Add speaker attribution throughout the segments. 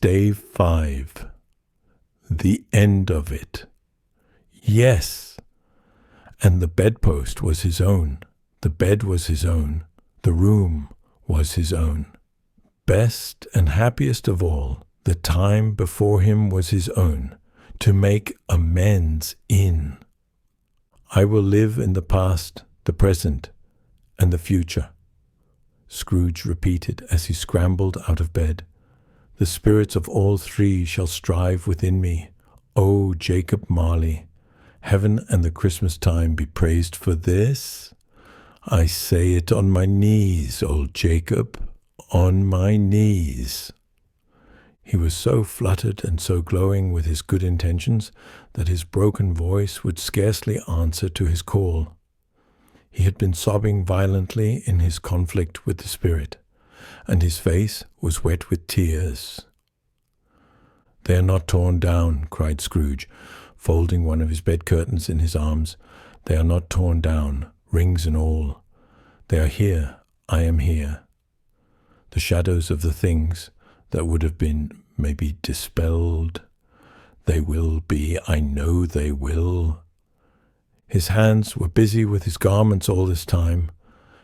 Speaker 1: Stave V. The end of it. Yes. And the bedpost was his own. The bed was his own. The room was his own. Best and happiest of all, the time before him was his own, to make amends in. I will live in the past, the present, and the future, Scrooge repeated as he scrambled out of bed. The spirits of all three shall strive within me. O Jacob Marley, heaven and the Christmas time be praised for this. I say it on my knees, old Jacob, on my knees. He was so fluttered and so glowing with his good intentions that his broken voice would scarcely answer to his call. He had been sobbing violently in his conflict with the spirit, and his face was wet with tears. "They are not torn down," cried Scrooge, folding one of his bed curtains in his arms. "They are not torn down, rings and all. They are here. I am here. The shadows of the things that would have been may be dispelled. They will be, I know they will." His hands were busy with his garments all this time,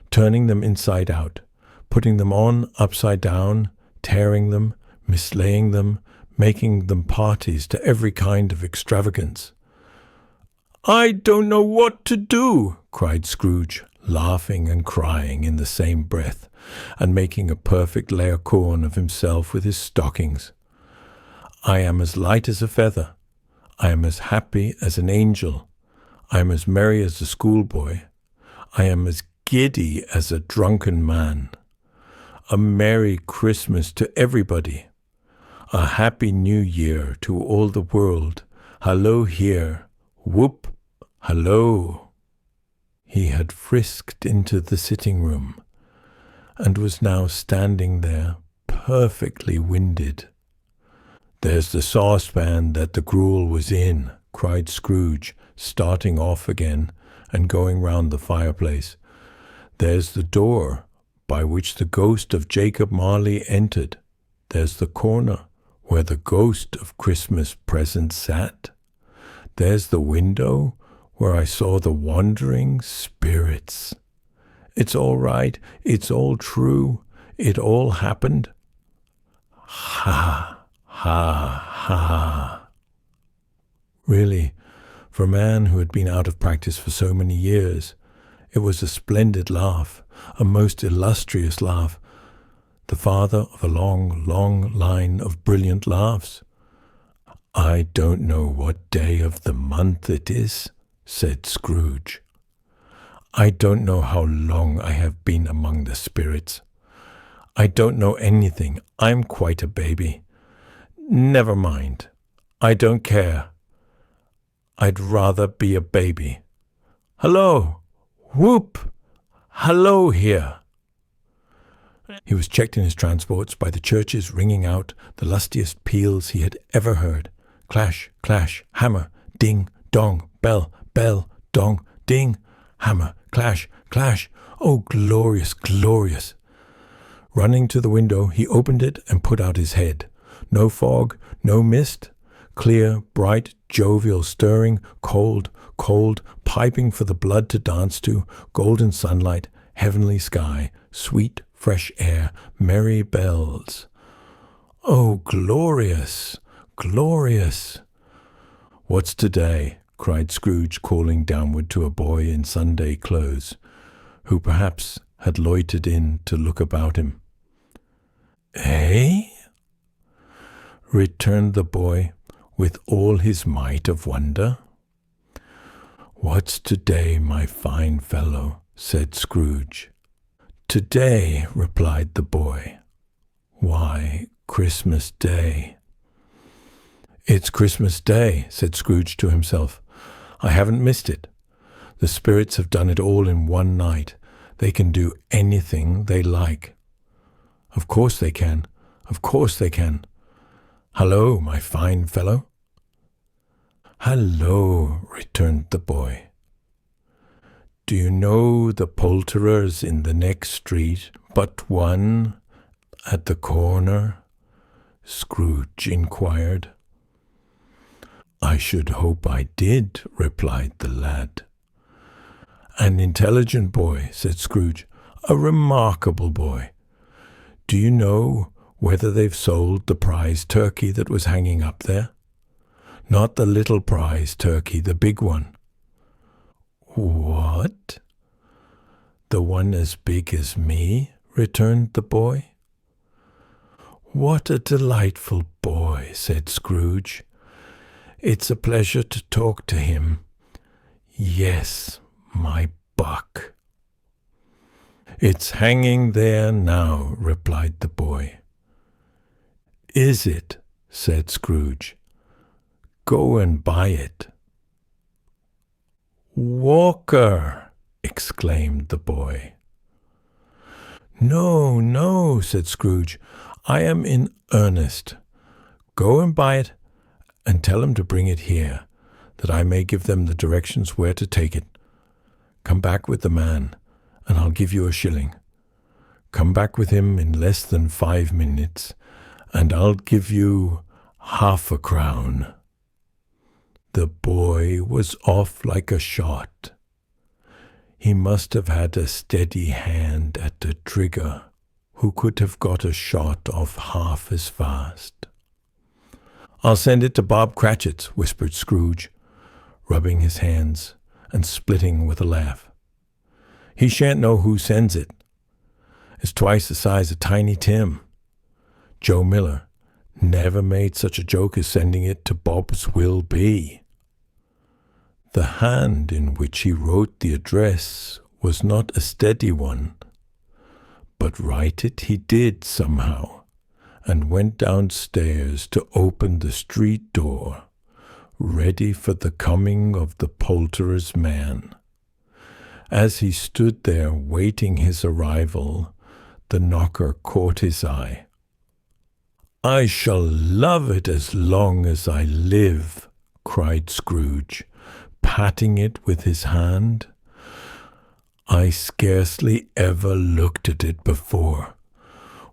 Speaker 1: turning them inside out, putting them on upside down, tearing them, mislaying them, making them parties to every kind of extravagance. "I don't know what to do," cried Scrooge, laughing and crying in the same breath, and making a perfect Laocoon of himself with his stockings. "I am as light as a feather. I am as happy as an angel. I am as merry as a schoolboy. I am as giddy as a drunken man. A Merry Christmas to everybody. A Happy New Year to all the world. Hallo here. Whoop. Hallo." He had frisked into the sitting room, and was now standing there, perfectly winded. "There's the saucepan that the gruel was in," cried Scrooge, starting off again and going round the fireplace. "There's the door by which the ghost of Jacob Marley entered. There's the corner where the ghost of Christmas present sat. There's the window where I saw the wandering spirits. It's all right. It's all true. It all happened. Ha, ha, ha." Really, for a man who had been out of practice for so many years, it was a splendid laugh, a most illustrious laugh, the father of a long, long line of brilliant laughs. "I don't know what day of the month it is," said Scrooge. "I don't know how long I have been among the spirits. I don't know anything. I'm quite a baby. Never mind. I don't care. I'd rather be a baby. Hello! Whoop! Hello here!" He was checked in his transports by the churches ringing out the lustiest peals he had ever heard. Clash, clash, hammer, ding, dong, bell, bell, dong, ding, hammer, clash, clash. Oh, glorious, glorious! Running to the window, he opened it and put out his head. No fog, no mist. Clear, bright, jovial, stirring, cold, cold, piping for the blood to dance to, golden sunlight, heavenly sky, sweet, fresh air, merry bells. Oh, glorious, glorious! "What's today?" cried Scrooge, calling downward to a boy in Sunday clothes, who perhaps had loitered in to look about him. "Eh?" returned the boy, with all his might of wonder. "What's today, my fine fellow?" said Scrooge. "Today," replied the boy. "Why, Christmas Day." "It's Christmas Day," said Scrooge to himself. "I haven't missed it. The spirits have done it all in one night. They can do anything they like. Of course they can. Of course they can. Hallo, my fine fellow." "Hallo," returned the boy. "Do you know the poulterers in the next street but one, at the corner? Scrooge inquired. "I should hope I did," replied the lad. "An intelligent boy," said Scrooge. "A remarkable boy. Do you know whether they've sold the prize turkey that was hanging up there? Not the little prize turkey, the big one." "What? The one as big as me?" returned the boy. "What a delightful boy," said Scrooge. "It's a pleasure to talk to him. Yes, my buck." "It's hanging there now," replied the boy. "Is it?" said Scrooge. "Go and buy it." "Walker!" exclaimed the boy. "No, no," said Scrooge. "I am in earnest. Go and buy it, and tell them to bring it here, that I may give them the directions where to take it. Come back with the man, and I'll give you a shilling. Come back with him in less than 5 minutes, and I'll give you half a crown." The boy was off like a shot. He must have had a steady hand at the trigger, who could have got a shot off half as fast. "I'll send it to Bob Cratchit's," whispered Scrooge, rubbing his hands and splitting with a laugh. "He shan't know who sends it. It's twice the size of Tiny Tim. Joe Miller never made such a joke as sending it to Bob's Will Be." The hand in which he wrote the address was not a steady one, but write it he did somehow, and went downstairs to open the street door, ready for the coming of the poulterer's man. As he stood there waiting his arrival, the knocker caught his eye. "I shall love it as long as I live," cried Scrooge, patting it with his hand. "I scarcely ever looked at it before.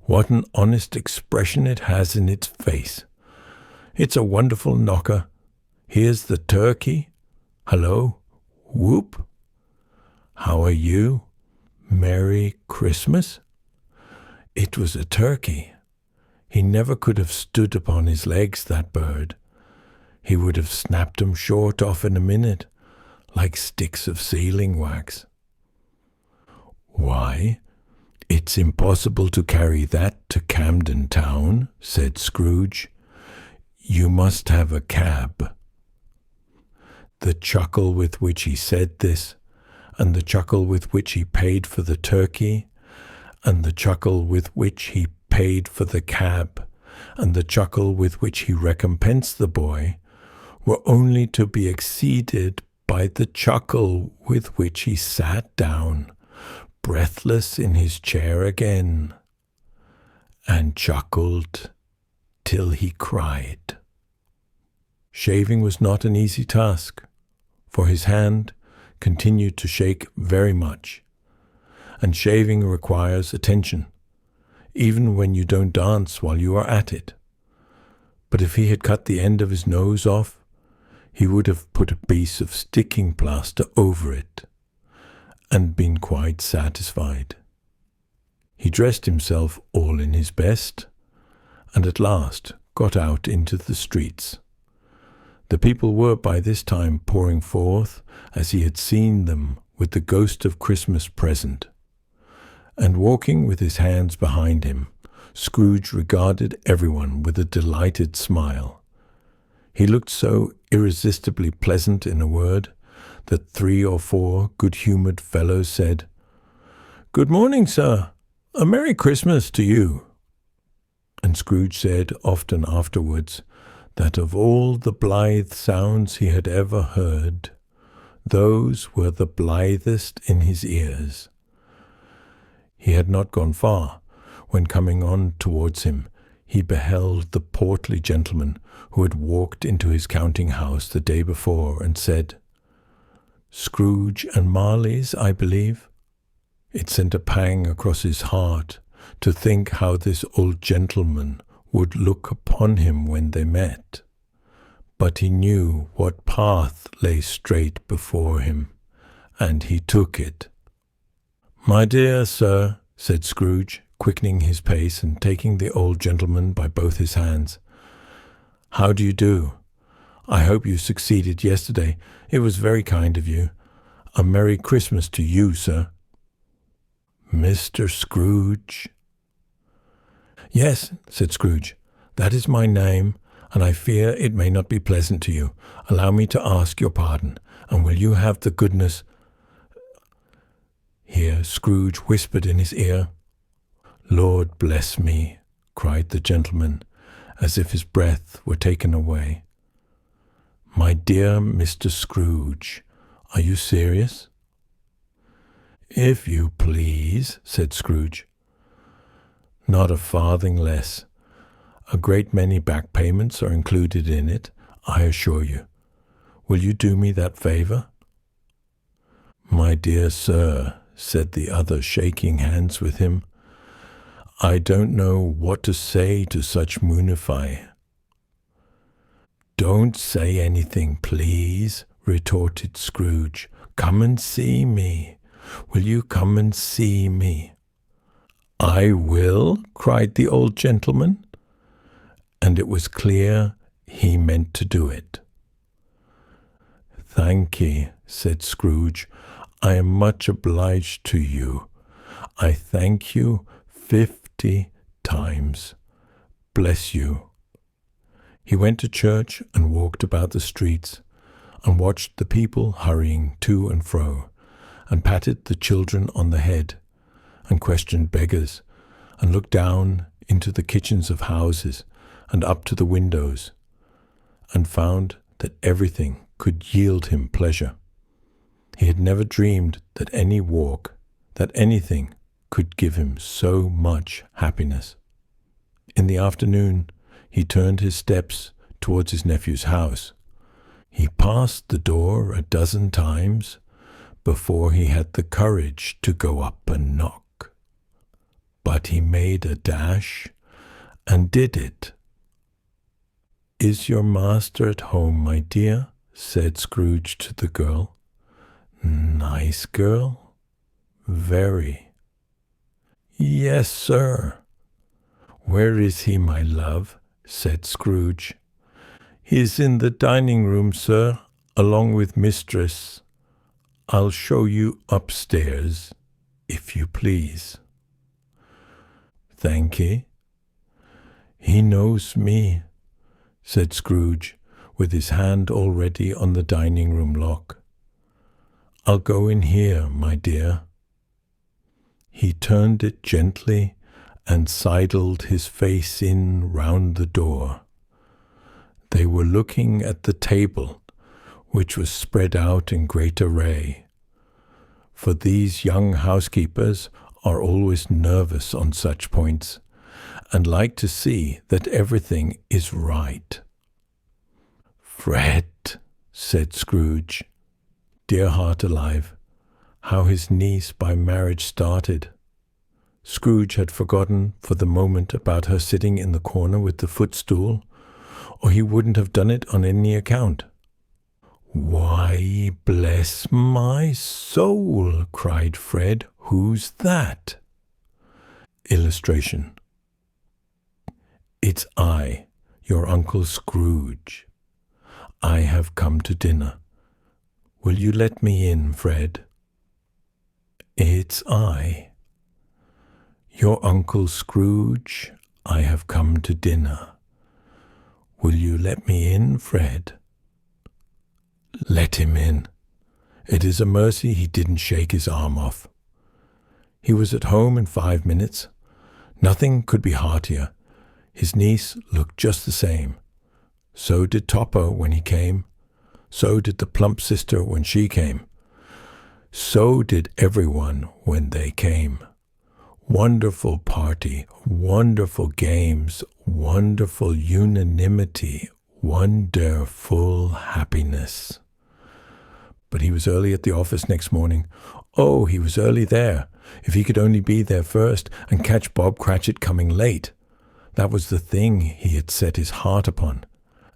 Speaker 1: What an honest expression it has in its face. It's a wonderful knocker. Here's the turkey. Hello, whoop. How are you? Merry Christmas." It was a turkey. He never could have stood upon his legs, that bird. He would have snapped 'em short off in a minute, like sticks of sealing wax. "Why, it's impossible to carry that to Camden Town," said Scrooge. "You must have a cab." The chuckle with which he said this, and the chuckle with which he paid for the turkey, and the chuckle with which he paid for the cab, and the chuckle with which he recompensed the boy, were only to be exceeded by the chuckle with which he sat down, breathless in his chair again, and chuckled till he cried. Shaving was not an easy task, for his hand continued to shake very much, and shaving requires attention, even when you don't dance while you are at it. But if he had cut the end of his nose off, he would have put a piece of sticking plaster over it, and been quite satisfied. He dressed himself all in his best, and at last got out into the streets. The people were by this time pouring forth, as he had seen them, with the ghost of Christmas present. And walking with his hands behind him, Scrooge regarded everyone with a delighted smile. He looked so irresistibly pleasant, in a word, that 3 or 4 good-humoured fellows said, "Good morning, sir. A Merry Christmas to you." And Scrooge said often afterwards that of all the blithe sounds he had ever heard, those were the blithest in his ears. He had not gone far, when coming on towards him, he beheld the portly gentleman who had walked into his counting-house the day before and said, "Scrooge and Marley's, I believe." It sent a pang across his heart to think how this old gentleman would look upon him when they met, but he knew what path lay straight before him, and he took it. "My dear sir," said Scrooge, quickening his pace and taking the old gentleman by both his hands, "how do you do? I hope you succeeded yesterday. It was very kind of you. A Merry Christmas to you, sir." "Mr. Scrooge?" "Yes," said Scrooge, "that is my name, and I fear it may not be pleasant to you. Allow me to ask your pardon, and will you have the goodness—" Here Scrooge whispered in his ear. "Lord bless me," cried the gentleman, as if his breath were taken away. "My dear Mr. Scrooge, are you serious?" "If you please," said Scrooge. "Not a farthing less. A great many back payments are included in it, I assure you. Will you do me that favor?" "My dear sir," said the other, shaking hands with him, "I don't know what to say to such moonify." "Don't say anything, please," retorted Scrooge. "Come and see me. Will you come and see me?" "I will," cried the old gentleman, and it was clear he meant to do it. "Thank ye," said Scrooge. "I am much obliged to you. I thank you 50 times. Bless you." He went to church and walked about the streets, and watched the people hurrying to and fro, and patted the children on the head, and questioned beggars, and looked down into the kitchens of houses and up to the windows, and found that everything could yield him pleasure. He had never dreamed that any walk, that anything could give him so much happiness. In the afternoon, he turned his steps towards his nephew's house. He passed the door a dozen times before he had the courage to go up and knock. But he made a dash and did it. "Is your master at home, my dear?" said Scrooge to the girl. "Nice girl. Very." "Yes, sir." "Where is he, my love?" said Scrooge. "He is in the dining room, sir, along with mistress. I'll show you upstairs, if you please." "Thank ye." "He knows me," said Scrooge, with his hand already on the dining room lock. "I'll go in here, my dear." He turned it gently and sidled his face in round the door. They were looking at the table, which was spread out in great array, for these young housekeepers are always nervous on such points, and like to see that everything is right. "Fred," said Scrooge. Dear heart alive, how his niece by marriage started. Scrooge had forgotten for the moment about her sitting in the corner with the footstool, or he wouldn't have done it on any account. "Why, bless my soul," cried Fred, "who's that?" Illustration. "It's I, your Uncle Scrooge. I have come to dinner. Will you let me in, Fred?" "It's I, your Uncle Scrooge. I have come to dinner. Will you let me in, Fred?" Let him in. It is a mercy he didn't shake his arm off. He was at home in 5 minutes. Nothing could be heartier. His niece looked just the same. So did Topper when he came. So did the plump sister when she came. So did everyone when they came. Wonderful party, wonderful games, wonderful unanimity, wonderful happiness. But he was early at the office next morning. Oh, he was early there. If he could only be there first and catch Bob Cratchit coming late. That was the thing he had set his heart upon.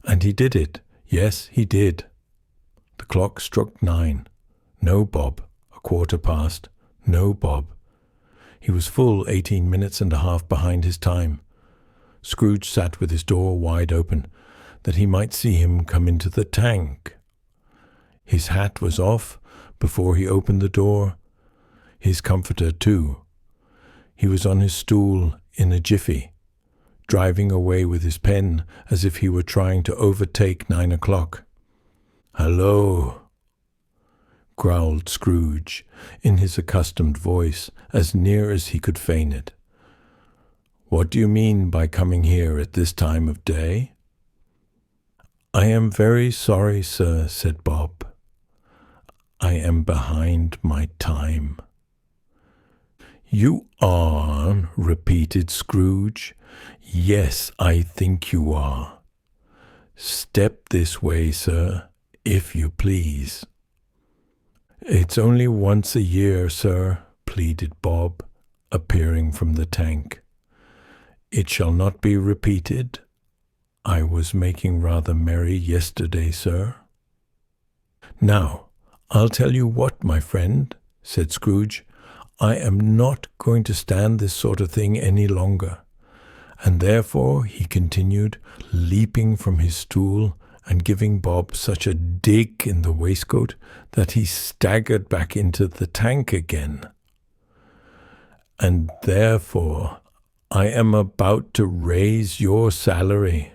Speaker 1: And he did it. Yes, he did. The clock struck 9. No Bob. 1:15. No Bob. He was full 18 minutes and a half behind his time. Scrooge sat with his door wide open, that he might see him come into the tank. His hat was off before he opened the door. His comforter, too. He was on his stool in a jiffy, driving away with his pen as if he were trying to overtake 9 o'clock. "Hello," growled Scrooge, in his accustomed voice, as near as he could feign it. "What do you mean by coming here at this time of day?" "I am very sorry, sir," said Bob. "I am behind my time." "You are?" repeated Scrooge. "Yes, I think you are. Step this way, sir, if you please." "It's only once a year, sir," pleaded Bob, appearing from the tank. "It shall not be repeated. I was making rather merry yesterday, sir." "Now, I'll tell you what, my friend," said Scrooge. "I am not going to stand this sort of thing any longer. And therefore," he continued, leaping from his stool and giving Bob such a dig in the waistcoat that he staggered back into the tank again, "and therefore I am about to raise your salary."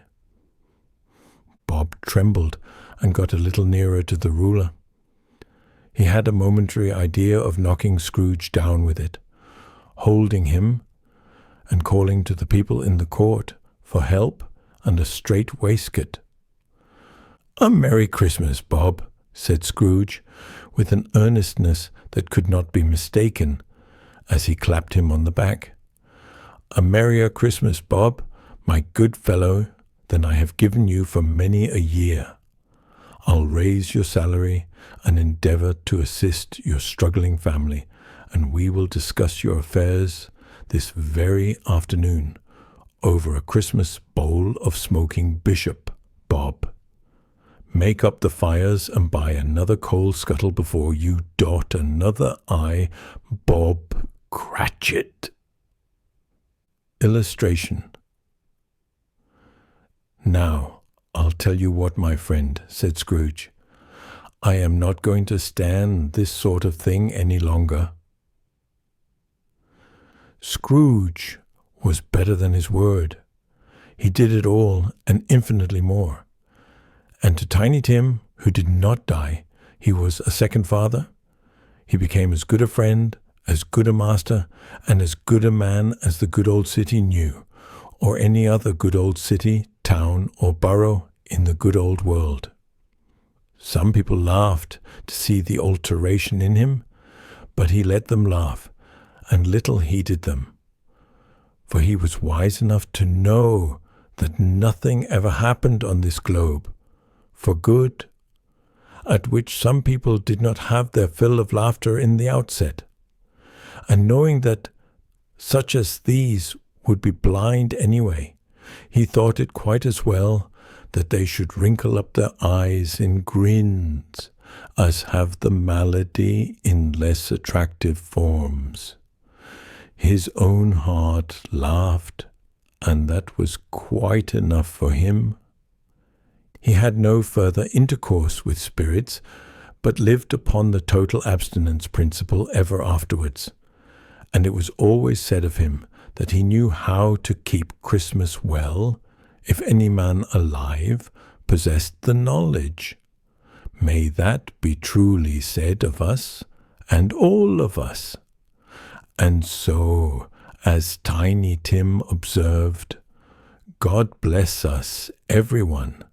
Speaker 1: Bob trembled and got a little nearer to the ruler. He had a momentary idea of knocking Scrooge down with it, holding him and calling to the people in the court for help and a straight waistcoat. "A Merry Christmas, Bob," said Scrooge, with an earnestness that could not be mistaken, as he clapped him on the back. "A merrier Christmas, Bob, my good fellow, than I have given you for many a year. I'll raise your salary and endeavour to assist your struggling family, and we will discuss your affairs this very afternoon over a Christmas bowl of smoking bishop, Bob. Make up the fires and buy another coal scuttle before you dot another I, Bob Cratchit." Illustration. "Now, I'll tell you what, my friend," said Scrooge. "I am not going to stand this sort of thing any longer." Scrooge was better than his word. He did it all and infinitely more. And to Tiny Tim, who did not die, he was a second father. He became as good a friend, as good a master, and as good a man as the good old city knew, or any other good old city, town, or borough in the good old world. Some people laughed to see the alteration in him, but he let them laugh, and little heeded them. For he was wise enough to know that nothing ever happened on this globe for good, at which some people did not have their fill of laughter in the outset. And knowing that such as these would be blind anyway, he thought it quite as well that they should wrinkle up their eyes in grins as have the malady in less attractive forms. His own heart laughed, and that was quite enough for him. He had no further intercourse with spirits, but lived upon the total abstinence principle ever afterwards, and it was always said of him that he knew how to keep Christmas well, if any man alive possessed the knowledge. May that be truly said of us, and all of us. And so, as Tiny Tim observed, God bless us, everyone,